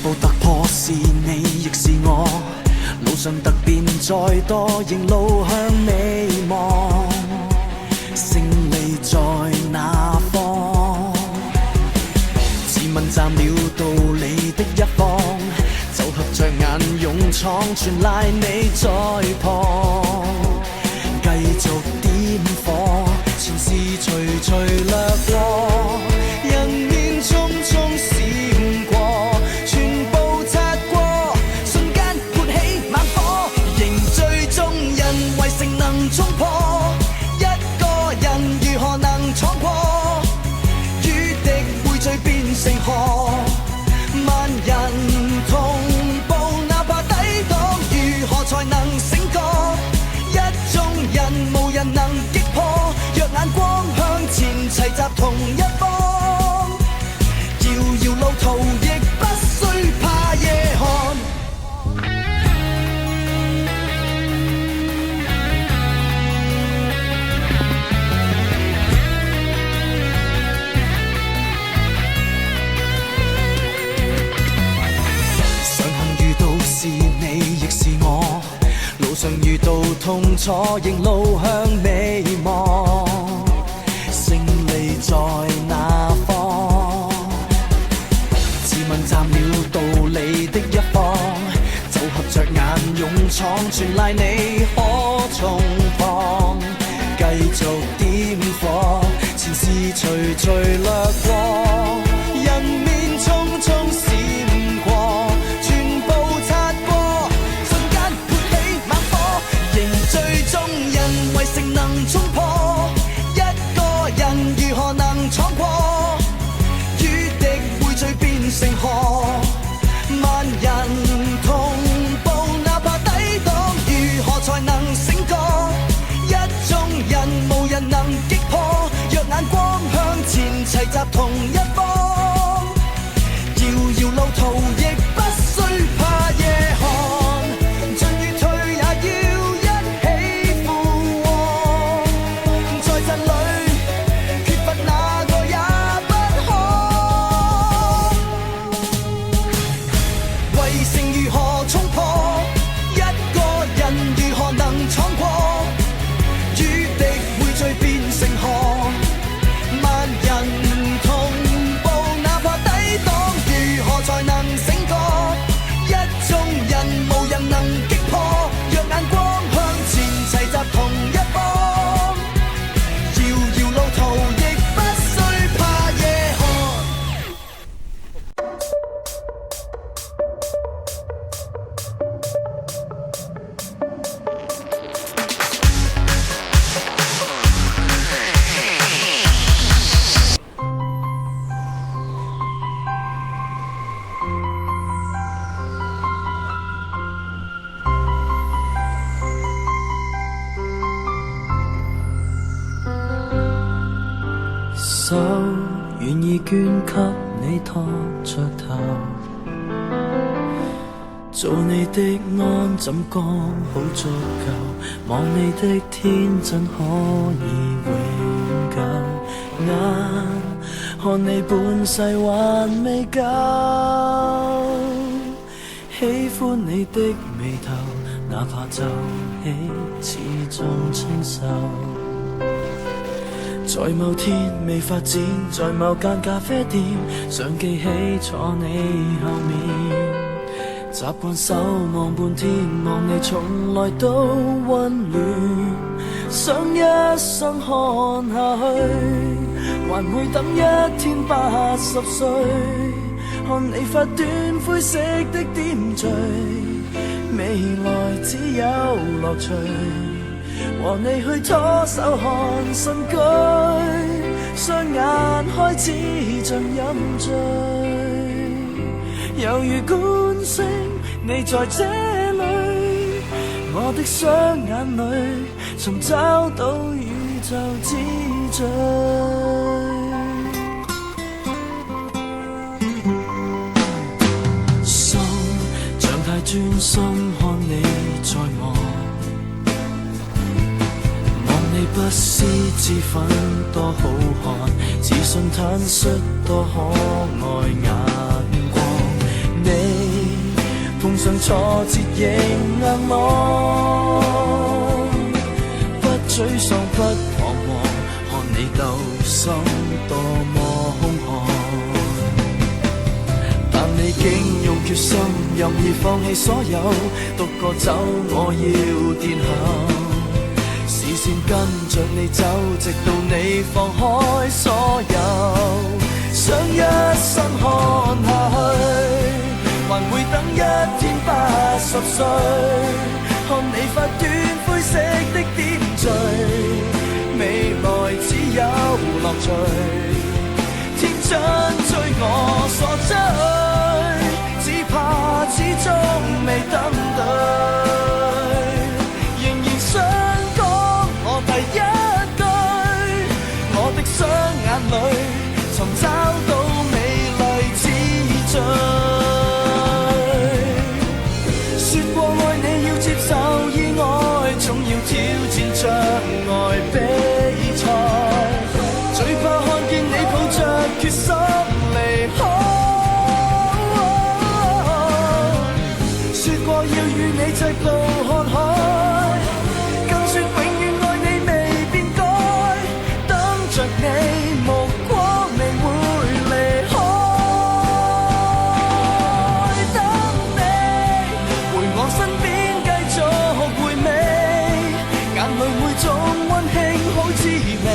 步突破是你亦是我，路上突變再多，仍路向你望，勝利在哪方？自問站了道理的一方，就合着眼勇闖，全賴你在旁，繼續點火，前事隨隨掠過，人面匆匆閃過，全部擦過，瞬間撥起猛火，凝聚眾人圍城能衝破，一個人如何能闖過？與敵匯聚變成河，萬人同步，哪怕抵擋，如何才能醒覺？一眾人無人能擊破，若眼光向前齊集同一方，遙遙路途亦不需怕夜寒。上行遇到是你亦是我，路上遇到痛楚，仍路向你望，勝利在哪方？自問站了道理的一方，就合着眼勇闖，全賴你可重放，繼續點火，前事隨隨掠過，人面匆匆閃過，全部擦過，瞬間撥起猛火，凝聚眾人圍城能衝破，一個人如何能闖過？與敵匯聚變成河，萬人同步，哪怕抵擋，如何才能醒覺？一眾人無人能擊破，若眼光向前齊集同一方，遙遙路途亦不需怕夜寒，進與退也要一起附和，在陣裏缺乏哪個也不可，圍城如何衝破？一個人如何能闖過？與敵匯聚變成河，萬人同步，哪怕抵擋，如何才能醒覺？一眾人無人能擊破，若眼光向前齊集同一方，遙遙路途亦不需怕夜寒。手願意捐給你托着頭，做你的安枕剛好足夠，望你的天真可以永久，眼看你半世還未夠，喜歡你的眉頭，哪怕皺起始終清秀，在某天未發展，在某間咖啡店，想記起坐你後面，習慣守望半天，望你從來都溫暖，想一生看下去，還會等一天80歲，看你發端灰色的點綴，未來只有樂趣，和你去拖手看新居，雙眼開始像飲醉，猶如觀星，你在這裏，我的雙眼裏尋找到宇宙之最。心像太專心看你在望，你不思之粉多好看，自信坦率多可愛眼光，你上挫折亦硬朗，不沮喪不彷徨，看你鬥心多麼兇悍。但你竟用決心任意放棄所有，獨個走我要殿後，視線跟着你走，直到你放開所有，想一生看下去，還會等一天80歲，看你髮端灰色的點綴，未來只有樂趣，天真追我所追，只怕始終未等對，仍然想講我第一句，我的雙眼裡尋找到美麗之最。總要挑戰障礙比賽，最怕看見你抱着決心離開。說過要與你直路看海，更說永遠愛你未變改，等着你目光未會離開，等你回我身邊繼續回味，眼淚會總溫馨好滋味，